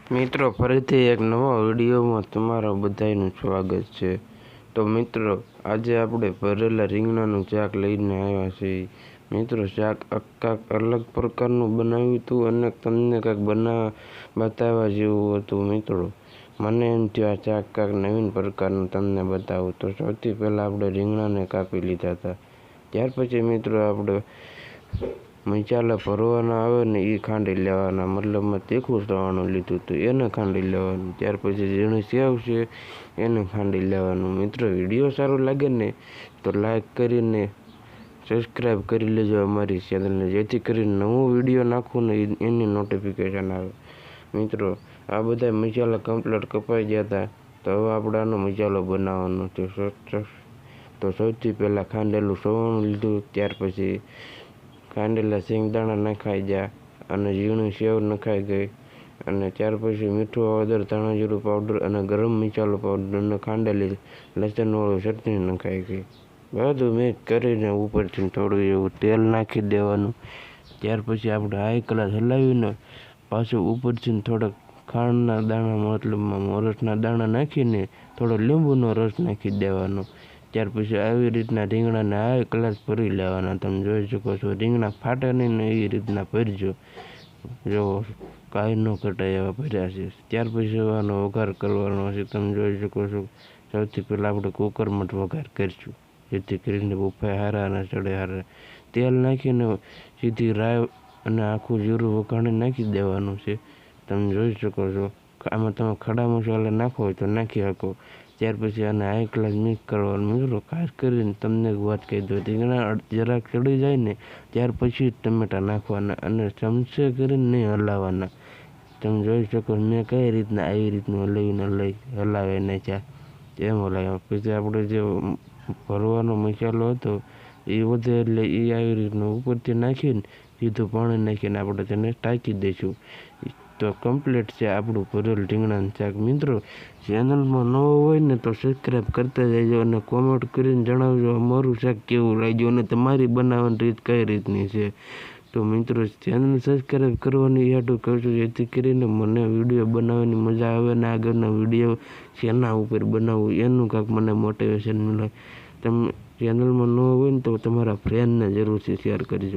મિત્રો ફરીથી એક નવા વિડીયોમાં તમારા બધાનું સ્વાગત છે। તો મિત્રો આજે આપણે ભરેલા રીંગણાનું શાક લઈને આવ્યા છીએ। મિત્રો શાક કાંઈક અલગ પ્રકારનું બનાવ્યું હતું અને તમને કાંઈક બતાવવા જેવું હતું। મિત્રો મને એમ થયું આ શાક કાંઈક નવીન પ્રકારનું તમને બતાવું। તો સૌથી પહેલાં આપણે રીંગણાને કાપી લીધા હતા। ત્યાર પછી મિત્રો આપણે મસાલા ભરવાના આવે ને એ ખાંડી લેવાના, મતલબમાં તીખું સવાણું લીધું હતું એને ખાંડી લેવાનું। ત્યાર પછી ઝીણી સેવ છે એને ખાંડી લેવાનું। મિત્રો વિડીયો સારો લાગે ને તો લાઈક કરીને સબસ્ક્રાઈબ કરી લેજો અમારી ચેનલને, જેથી કરીને નવો વિડીયો નાખું ને એની નોટિફિકેશન આવે। મિત્રો આ બધા મસાલા કમ્પ્લીટ કપાઈ ગયા હતા, તો હવે આપણે આનો મસાલો બનાવવાનો છે। તો સૌથી પહેલાં ખાંડેલું સવાણું લીધું, ત્યાર પછી ખાંડેલા શેંગદાણા નખાઈ ગયા અને ઝીણી સેવ નખાઈ ગઈ, અને ત્યાર પછી મીઠું, હળદર, ધાણા જીરું પાવડર અને ગરમ મસાલો પાવડર અને ખાંડેલી લસણવાળું ચટણી નખાઈ ગઈ। બધું મિક્સ કરીને ઉપરથી થોડું એવું તેલ નાખી દેવાનું। ત્યાર પછી આપણે હાઈ ક્લાસ હલાવીને પાછું ઉપરથી થોડાક ખાંડના દાણા, મતલબમાં મોરસના દાણા નાખીને થોડો લીંબુનો રસ નાખી દેવાનો। ત્યાર પછી આવી રીતના રીંગણાને હાઈ ક્લાસ ભરી લેવાના। તમે જોઈ શકો છો રીંગણા ફાટે નહીં ને એ રીતના ભરજો, જો કાંઈ ન ઘટાય એવા ભર્યા છે। ત્યાર પછી આનો વઘાર કરવાનો છે। તમે જોઈ શકો છો સૌથી પહેલાં આપણે કુકરમાં જ વઘાર કરીશું, જેથી કરીને બફાય હારા અને ચડે હારા। તેલ નાખીને સીધી રાઈ અને આખું જીરું વઘાણી નાખી દેવાનું છે। તમે જોઈ શકો છો આમાં તમે ખડા મસાલા નાખો હોય તો નાખી શકો। ત્યાર પછી આને હાઈ ક્લાસ મિક્સ કરવાનું। મિત્રો ખાસ કરીને તમને એક વાત કહી દઉં, રીંગણા જરાક ચડી જાય ને ત્યાર પછી જ ટમેટા નાખવાના અને ચમચે કરીને નહીં હલાવવાના। તમે જોઈ શકો મેં કઈ રીતના આવી રીતનું હલાવી નાખ્યા એમ હલાવ્યા। પછી આપણે જે ભરવાનો મસાલો હતો એ વધે એટલે એ આવી રીતનું ઉપરથી નાખીને સીધું પાણી નાખીને આપણે તેને ટાંકી દઈશું। તો કમ્પ્લીટ છે આપણું ભરેલ રીંગણાનું શાક। મિત્રો ચેનલમાં ન હોય ને તો સબસ્ક્રાઈબ કરતા જજો અને કોમેન્ટ કરીને જણાવજો અમારું શાક કેવું લાગ્યું અને તમારી બનાવવાની રીત કઈ રીતની છે। તો મિત્રો ચેનલ સબસ્ક્રાઈબ કરવાની યાદ કરજો, જેથી કરીને મને વિડીયો બનાવવાની મજા આવે ને આગળના વિડીયો શેના ઉપર બનાવવું એનું કાંઈક મને મોટિવેશન મળે। તમે ચેનલમાં ન હોય ને તો તમારા ફ્રેન્ડને જરૂરથી શેર કરજો।